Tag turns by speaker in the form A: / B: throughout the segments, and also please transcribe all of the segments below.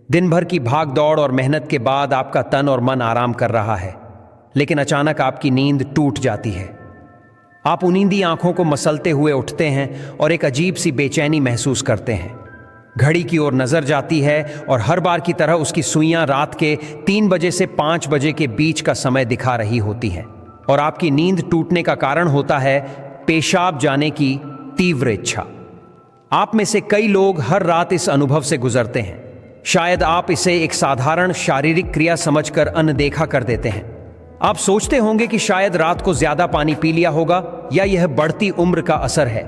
A: दिन भर की भाग दौड़ और मेहनत के बाद आपका तन और मन आराम कर रहा है, लेकिन अचानक आपकी नींद टूट जाती है। आप उनींदी आंखों को मसलते हुए उठते हैं और एक अजीब सी बेचैनी महसूस करते हैं। घड़ी की ओर नजर जाती है और हर बार की तरह उसकी सुइयां रात के 3 बजे से 5 बजे के बीच का समय दिखा रही होती हैं और आपकी नींद टूटने का कारण होता है पेशाब जाने की तीव्र इच्छा। आप में से कई लोग हर रात इस अनुभव से गुजरते हैं। शायद आप इसे एक साधारण शारीरिक क्रिया समझकर अनदेखा कर देते हैं। आप सोचते होंगे कि शायद रात को ज्यादा पानी पी लिया होगा या यह बढ़ती उम्र का असर है,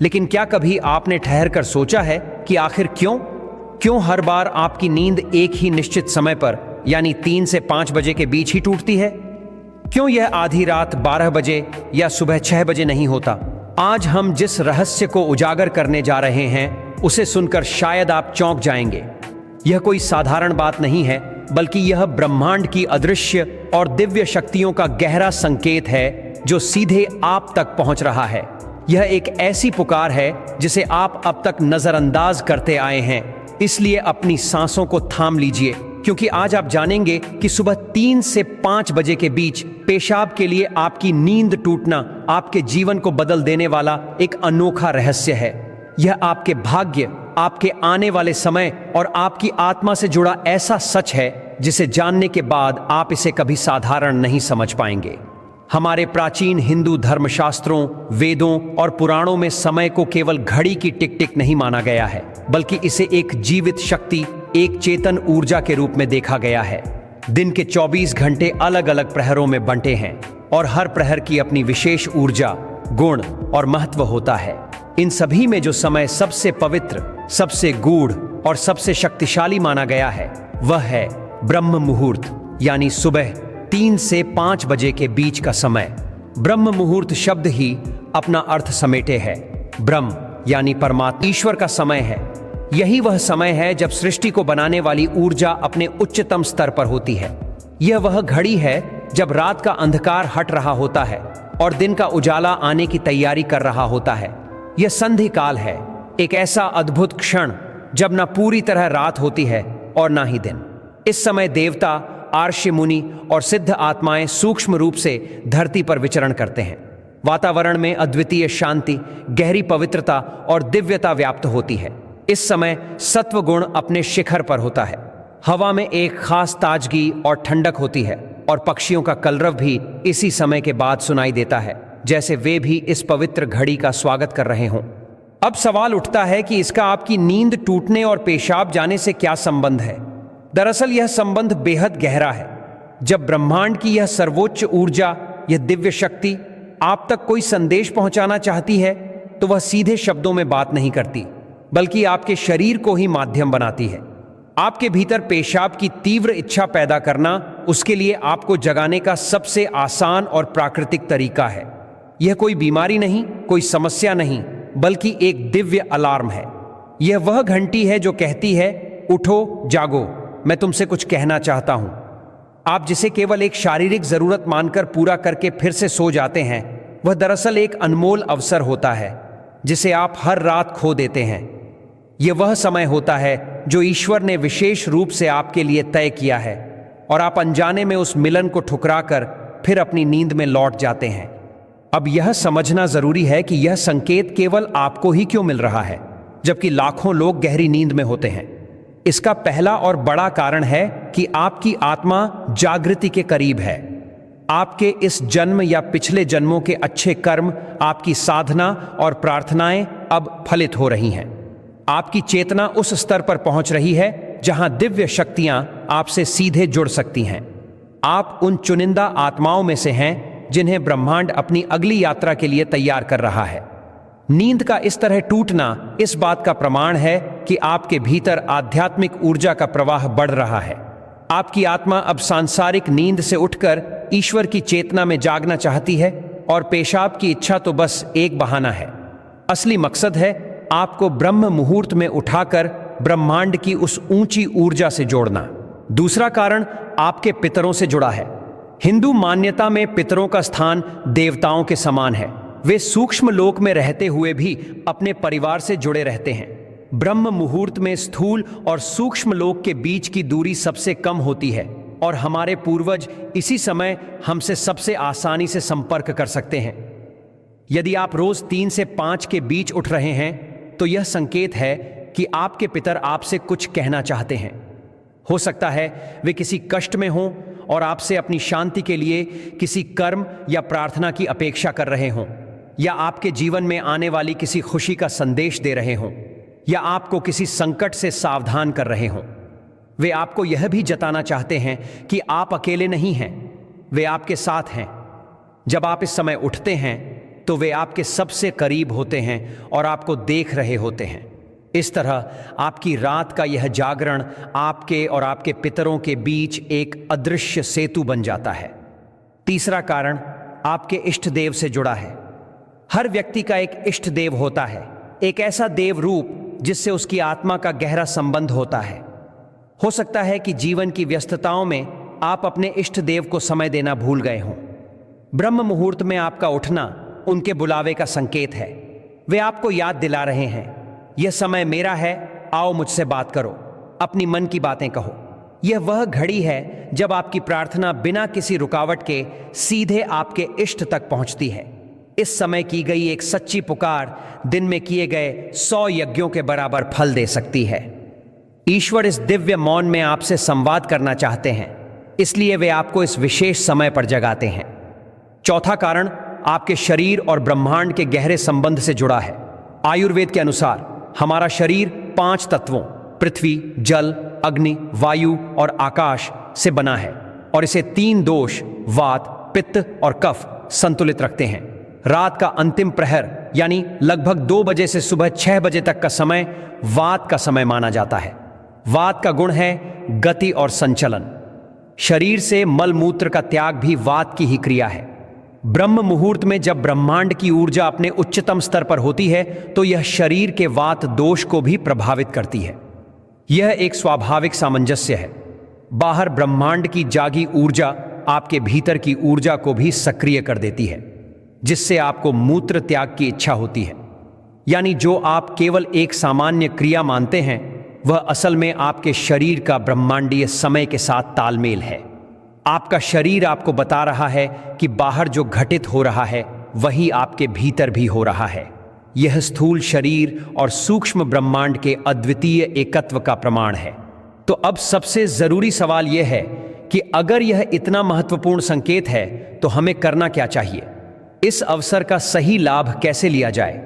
A: लेकिन क्या कभी आपने ठहर कर सोचा है कि आखिर क्यों हर बार आपकी नींद एक ही निश्चित समय पर यानी 3 से 5 बजे के बीच ही टूटती है? क्यों यह आधी रात 12 बजे या सुबह 6 बजे नहीं होता? आज हम जिस रहस्य को उजागर करने जा रहे हैं उसे सुनकर शायद आप चौंक जाएंगे। यह कोई साधारण बात नहीं है, बल्कि यह ब्रह्मांड की अदृश्य और दिव्य शक्तियों का गहरा संकेत है जो सीधे आप तक पहुंच रहा है। यह एक ऐसी पुकार है जिसे आप अब तक नजरअंदाज करते आए हैं। इसलिए अपनी सांसों को थाम लीजिए, क्योंकि आज आप जानेंगे कि सुबह 3 से 5 बजे के बीच पेशाब के लिए आपकी नींद टूटना आपके जीवन को बदल देने वाला एक अनोखा रहस्य है। यह आपके भाग्य, आपके आने वाले समय और आपकी आत्मा से जुड़ा ऐसा सच है जिसे जानने के बाद आप इसे कभी साधारण नहीं समझ पाएंगे। हमारे प्राचीन हिंदू धर्मशास्त्रों, वेदों और पुराणों में समय को केवल घड़ी की टिक टिक नहीं माना गया है, बल्कि इसे एक जीवित शक्ति, एक चेतन ऊर्जा के रूप में देखा गया है। दिन के 24 घंटे अलग अलग प्रहरों में बंटे हैं और हर प्रहर की अपनी विशेष ऊर्जा, गुण और महत्व होता है। इन सभी में जो समय सबसे पवित्र, सबसे गूढ़ और सबसे शक्तिशाली माना गया है वह है ब्रह्म मुहूर्त, यानी सुबह 3 से 5 बजे के बीच का समय। ब्रह्म मुहूर्त शब्द ही अपना अर्थ समेटे है। ब्रह्म यानी परमात्मा, ईश्वर का समय है। यही वह समय है जब सृष्टि को बनाने वाली ऊर्जा अपने उच्चतम स्तर पर होती है। यह वह घड़ी है जब रात का अंधकार हट रहा होता है और दिन का उजाला आने की तैयारी कर रहा होता है। यह संधि काल है, एक ऐसा अद्भुत क्षण जब न पूरी तरह रात होती है और ना ही दिन। इस समय देवता, आर्षि मुनि और सिद्ध आत्माएं सूक्ष्म रूप से धरती पर विचरण करते हैं। वातावरण में अद्वितीय शांति, गहरी पवित्रता और दिव्यता व्याप्त होती है। इस समय सत्व गुण अपने शिखर पर होता है। हवा में एक खास ताजगी और ठंडक होती है और पक्षियों का कलरव भी इसी समय के बाद सुनाई देता है, जैसे वे भी इस पवित्र घड़ी का स्वागत कर रहे हों। अब सवाल उठता है कि इसका आपकी नींद टूटने और पेशाब जाने से क्या संबंध है? दरअसल यह संबंध बेहद गहरा है। जब ब्रह्मांड की यह सर्वोच्च ऊर्जा, यह दिव्य शक्ति आप तक कोई संदेश पहुंचाना चाहती है, तो वह सीधे शब्दों में बात नहीं करती, बल्कि आपके शरीर को ही माध्यम बनाती है। आपके भीतर पेशाब की तीव्र इच्छा पैदा करना उसके लिए आपको जगाने का सबसे आसान और प्राकृतिक तरीका है। यह कोई बीमारी नहीं, कोई समस्या नहीं, बल्कि एक दिव्य अलार्म है। यह वह घंटी है जो कहती है, उठो, जागो, मैं तुमसे कुछ कहना चाहता हूं। आप जिसे केवल एक शारीरिक जरूरत मानकर पूरा करके फिर से सो जाते हैं, वह दरअसल एक अनमोल अवसर होता है जिसे आप हर रात खो देते हैं। यह वह समय होता है जो ईश्वर ने विशेष रूप से आपके लिए तय किया है और आप अनजाने में उस मिलन को ठुकराकर फिर अपनी नींद में लौट जाते हैं। अब यह समझना जरूरी है कि यह संकेत केवल आपको ही क्यों मिल रहा है, जबकि लाखों लोग गहरी नींद में होते हैं। इसका पहला और बड़ा कारण है कि आपकी आत्मा जागृति के करीब है। आपके इस जन्म या पिछले जन्मों के अच्छे कर्म, आपकी साधना और प्रार्थनाएं अब फलित हो रही हैं। आपकी चेतना उस स्तर पर पहुंच रही है जहां दिव्य शक्तियां आपसे सीधे जुड़ सकती हैं। आप उन चुनिंदा आत्माओं में से हैं जिन्हें ब्रह्मांड अपनी अगली यात्रा के लिए तैयार कर रहा है। नींद का इस तरह टूटना इस बात का प्रमाण है कि आपके भीतर आध्यात्मिक ऊर्जा का प्रवाह बढ़ रहा है। आपकी आत्मा अब सांसारिक नींद से उठकर ईश्वर की चेतना में जागना चाहती है और पेशाब की इच्छा तो बस एक बहाना है। असली मकसद है आपको ब्रह्म मुहूर्त में उठाकर ब्रह्मांड की उस ऊंची ऊर्जा से जोड़ना। दूसरा कारण आपके पितरों से जुड़ा है। हिंदू मान्यता में पितरों का स्थान देवताओं के समान है। वे सूक्ष्म लोक में रहते हुए भी अपने परिवार से जुड़े रहते हैं। ब्रह्म मुहूर्त में स्थूल और सूक्ष्म लोक के बीच की दूरी सबसे कम होती है और हमारे पूर्वज इसी समय हमसे सबसे आसानी से संपर्क कर सकते हैं। यदि आप रोज 3 से 5 के बीच उठ रहे हैं तो यह संकेत है कि आपके पितर आपसे कुछ कहना चाहते हैं। हो सकता है वे किसी कष्ट में हों और आपसे अपनी शांति के लिए किसी कर्म या प्रार्थना की अपेक्षा कर रहे हों, या आपके जीवन में आने वाली किसी खुशी का संदेश दे रहे हों, या आपको किसी संकट से सावधान कर रहे हों। वे आपको यह भी जताना चाहते हैं कि आप अकेले नहीं हैं, वे आपके साथ हैं। जब आप इस समय उठते हैं तो वे आपके सबसे करीब होते हैं और आपको देख रहे होते हैं। इस तरह आपकी रात का यह जागरण आपके और आपके पितरों के बीच एक अदृश्य सेतु बन जाता है। तीसरा कारण आपके इष्ट देव से जुड़ा है। हर व्यक्ति का एक इष्ट देव होता है, एक ऐसा देव रूप जिससे उसकी आत्मा का गहरा संबंध होता है। हो सकता है कि जीवन की व्यस्तताओं में आप अपने इष्ट देव को समय देना भूल गए हों। ब्रह्म मुहूर्त में आपका उठना उनके बुलावे का संकेत है। वे आपको याद दिला रहे हैं, यह समय मेरा है, आओ मुझसे बात करो, अपनी मन की बातें कहो। यह वह घड़ी है जब आपकी प्रार्थना बिना किसी रुकावट के सीधे आपके इष्ट तक पहुंचती है। इस समय की गई एक सच्ची पुकार दिन में किए गए 100 यज्ञों के बराबर फल दे सकती है। ईश्वर इस दिव्य मौन में आपसे संवाद करना चाहते हैं, इसलिए वे आपको इस विशेष समय पर जगाते हैं। चौथा कारण आपके शरीर और ब्रह्मांड के गहरे संबंध से जुड़ा है। आयुर्वेद के अनुसार हमारा शरीर 5 तत्वों पृथ्वी, जल, अग्नि, वायु और आकाश से बना है और इसे 3 दोष वात, पित्त और कफ संतुलित रखते हैं। रात का अंतिम प्रहर यानी लगभग 2 बजे से सुबह 6 बजे तक का समय वात का समय माना जाता है। वात का गुण है गति और संचलन। शरीर से मल मूत्र का त्याग भी वात की ही क्रिया है। ब्रह्म मुहूर्त में जब ब्रह्मांड की ऊर्जा अपने उच्चतम स्तर पर होती है तो यह शरीर के वात दोष को भी प्रभावित करती है। यह एक स्वाभाविक सामंजस्य है। बाहर ब्रह्मांड की जागी ऊर्जा आपके भीतर की ऊर्जा को भी सक्रिय कर देती है, जिससे आपको मूत्र त्याग की इच्छा होती है। यानी जो आप केवल एक सामान्य क्रिया मानते हैं वह असल में आपके शरीर का ब्रह्मांडीय समय के साथ तालमेल है। आपका शरीर आपको बता रहा है कि बाहर जो घटित हो रहा है वही आपके भीतर भी हो रहा है। यह स्थूल शरीर और सूक्ष्म ब्रह्मांड के अद्वितीय एकत्व का प्रमाण है। तो अब सबसे जरूरी सवाल यह है कि अगर यह इतना महत्वपूर्ण संकेत है तो हमें करना क्या चाहिए? इस अवसर का सही लाभ कैसे लिया जाए?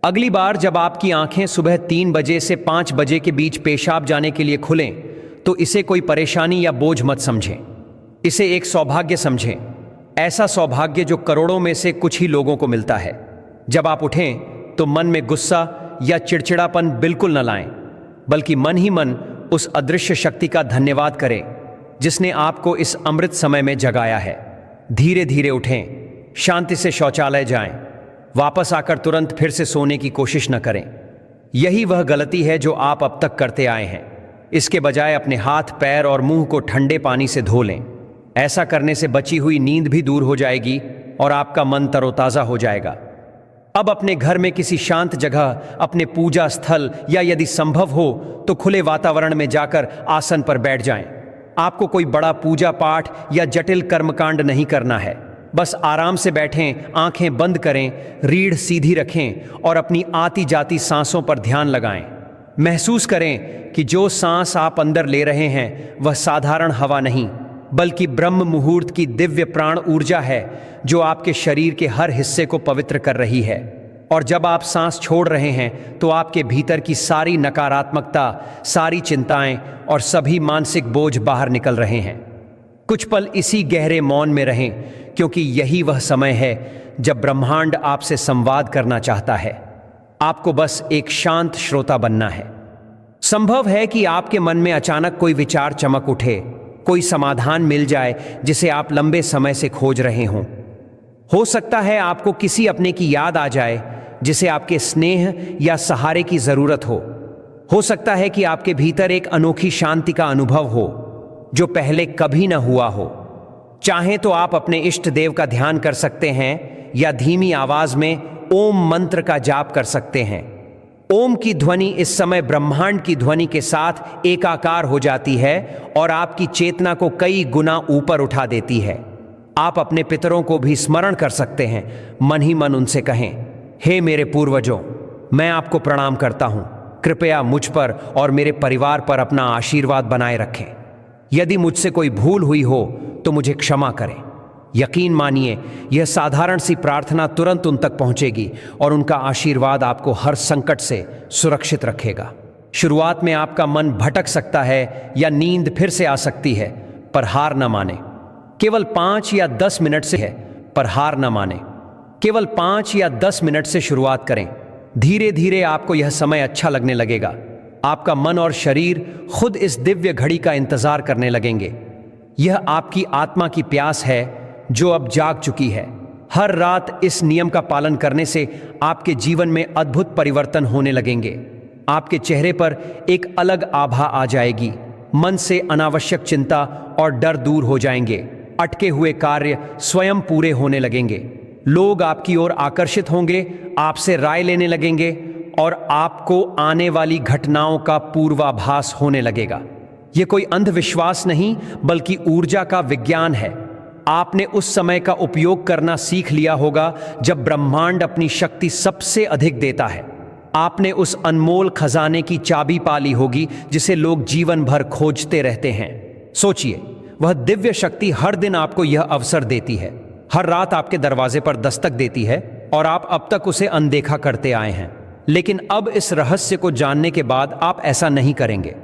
A: अगली बार जब आपकी आंखें सुबह 3 बजे से 5 बजे के बीच पेशाब जाने के लिए खुलें तो इसे कोई परेशानी या बोझ मत समझें। इसे एक सौभाग्य समझें, ऐसा सौभाग्य जो करोड़ों में से कुछ ही लोगों को मिलता है। जब आप उठें तो मन में गुस्सा या चिड़चिड़ापन बिल्कुल न लाएं, बल्कि मन ही मन उस अदृश्य शक्ति का धन्यवाद करें जिसने आपको इस अमृत समय में जगाया है। धीरे धीरे उठें, शांति से शौचालय जाएं, वापस आकर तुरंत फिर से सोने की कोशिश न करें। यही वह गलती है जो आप अब तक करते आए हैं। इसके बजाय अपने हाथ, पैर और मुंह को ठंडे पानी से धो लें। ऐसा करने से बची हुई नींद भी दूर हो जाएगी और आपका मन तरोताजा हो जाएगा। अब अपने घर में किसी शांत जगह, अपने पूजा स्थल या यदि संभव हो तो खुले वातावरण में जाकर आसन पर बैठ जाएं। आपको कोई बड़ा पूजा पाठ या जटिल कर्मकांड नहीं करना है। बस आराम से बैठें, आंखें बंद करें, रीढ़ सीधी रखें और अपनी आती जाती सांसों पर ध्यान लगाएं। महसूस करें कि जो सांस आप अंदर ले रहे हैं वह साधारण हवा नहीं, बल्कि ब्रह्म मुहूर्त की दिव्य प्राण ऊर्जा है जो आपके शरीर के हर हिस्से को पवित्र कर रही है। और जब आप सांस छोड़ रहे हैं तो आपके भीतर की सारी नकारात्मकता, सारी चिंताएं और सभी मानसिक बोझ बाहर निकल रहे हैं। कुछ पल इसी गहरे मौन में रहें, क्योंकि यही वह समय है जब ब्रह्मांड आपसे संवाद करना चाहता है। आपको बस एक शांत श्रोता बनना है। संभव है कि आपके मन में अचानक कोई विचार चमक उठे, कोई समाधान मिल जाए जिसे आप लंबे समय से खोज रहे हों। हो सकता है आपको किसी अपने की याद आ जाए जिसे आपके स्नेह या सहारे की जरूरत हो। हो सकता है कि आपके भीतर एक अनोखी शांति का अनुभव हो जो पहले कभी न हुआ हो। चाहें तो आप अपने इष्ट देव का ध्यान कर सकते हैं या धीमी आवाज में ओम मंत्र का जाप कर सकते हैं। ओम की ध्वनि इस समय ब्रह्मांड की ध्वनि के साथ एकाकार हो जाती है और आपकी चेतना को कई गुना ऊपर उठा देती है। आप अपने पितरों को भी स्मरण कर सकते हैं। मन ही मन उनसे कहें, हे मेरे पूर्वजों, मैं आपको प्रणाम करता हूं। कृपया मुझ पर और मेरे परिवार पर अपना आशीर्वाद बनाए रखें। यदि मुझसे कोई भूल हुई हो तो मुझे क्षमा करें। यकीन मानिए, यह साधारण सी प्रार्थना तुरंत उन तक पहुंचेगी और उनका आशीर्वाद आपको हर संकट से सुरक्षित रखेगा। शुरुआत में आपका मन भटक सकता है या नींद फिर से आ सकती है, पर हार न माने। केवल 5 या 10 मिनट से है, पर हार न माने। केवल 5 या 10 मिनट से शुरुआत करें। धीरे धीरे आपको यह समय अच्छा लगने लगेगा। आपका मन और शरीर खुद इस दिव्य घड़ी का इंतजार करने लगेंगे। यह आपकी आत्मा की प्यास है जो अब जाग चुकी है। हर रात इस नियम का पालन करने से आपके जीवन में अद्भुत परिवर्तन होने लगेंगे। आपके चेहरे पर एक अलग आभा आ जाएगी। मन से अनावश्यक चिंता और डर दूर हो जाएंगे। अटके हुए कार्य स्वयं पूरे होने लगेंगे। लोग आपकी ओर आकर्षित होंगे, आपसे राय लेने लगेंगे और आपको आने वाली घटनाओं का पूर्वाभास होने लगेगा। यह कोई अंधविश्वास नहीं, बल्कि ऊर्जा का विज्ञान है। आपने उस समय का उपयोग करना सीख लिया होगा जब ब्रह्मांड अपनी शक्ति सबसे अधिक देता है। आपने उस अनमोल खजाने की चाबी पा ली होगी जिसे लोग जीवन भर खोजते रहते हैं। सोचिए, वह दिव्य शक्ति हर दिन आपको यह अवसर देती है, हर रात आपके दरवाजे पर दस्तक देती है और आप अब तक उसे अनदेखा करते आए हैं। लेकिन अब इस रहस्य को जानने के बाद आप ऐसा नहीं करेंगे।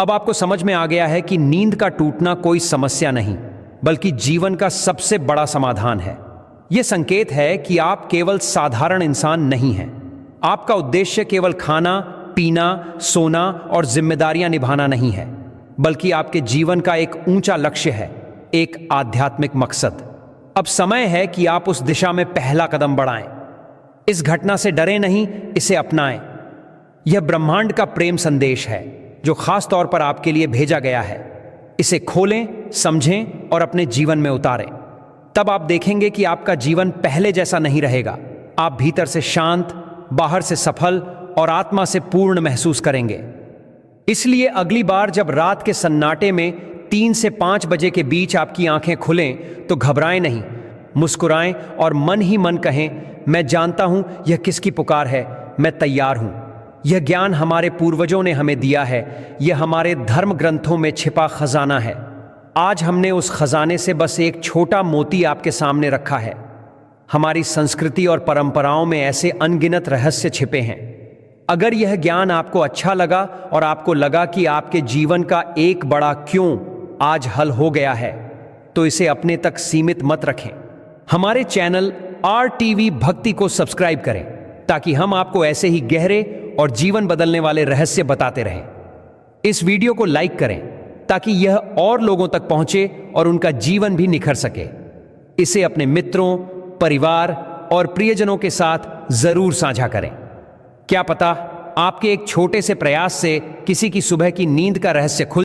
A: अब आपको समझ में आ गया है कि नींद का टूटना कोई समस्या नहीं, बल्कि जीवन का सबसे बड़ा समाधान है। यह संकेत है कि आप केवल साधारण इंसान नहीं हैं। आपका उद्देश्य केवल खाना, पीना, सोना और जिम्मेदारियां निभाना नहीं है, बल्कि आपके जीवन का एक ऊंचा लक्ष्य है, एक आध्यात्मिक मकसद। अब समय है कि आप उस दिशा में पहला कदम बढ़ाएं। इस घटना से डरे नहीं, इसे अपनाएं। यह ब्रह्मांड का प्रेम संदेश है जो खास तौर पर आपके लिए भेजा गया है। इसे खोलें, समझें और अपने जीवन में उतारें। तब आप देखेंगे कि आपका जीवन पहले जैसा नहीं रहेगा। आप भीतर से शांत, बाहर से सफल और आत्मा से पूर्ण महसूस करेंगे। इसलिए अगली बार जब रात के सन्नाटे में 3 से 5 बजे के बीच आपकी आंखें खुलें तो घबराएं नहीं, मुस्कुराएं और मन ही मन कहें, मैं जानता हूं यह किसकी पुकार है, मैं तैयार हूं। यह ज्ञान हमारे पूर्वजों ने हमें दिया है। यह हमारे धर्म ग्रंथों में छिपा खजाना है। आज हमने उस खजाने से बस एक छोटा मोती आपके सामने रखा है। हमारी संस्कृति और परंपराओं में ऐसे अनगिनत रहस्य छिपे हैं। अगर यह ज्ञान आपको अच्छा लगा और आपको लगा कि आपके जीवन का एक बड़ा क्यों आज हल हो गया है, तो इसे अपने तक सीमित मत रखें। हमारे चैनल RTV भक्ति को सब्सक्राइब करें ताकि हम आपको ऐसे ही गहरे और जीवन बदलने वाले रहस्य बताते रहें। इस वीडियो को लाइक करें ताकि यह और लोगों तक पहुंचे और उनका जीवन भी निखर सके। इसे अपने मित्रों, परिवार और प्रियजनों के साथ जरूर साझा करें। क्या पता आपके एक छोटे से प्रयास से किसी की सुबह की नींद का रहस्य खुल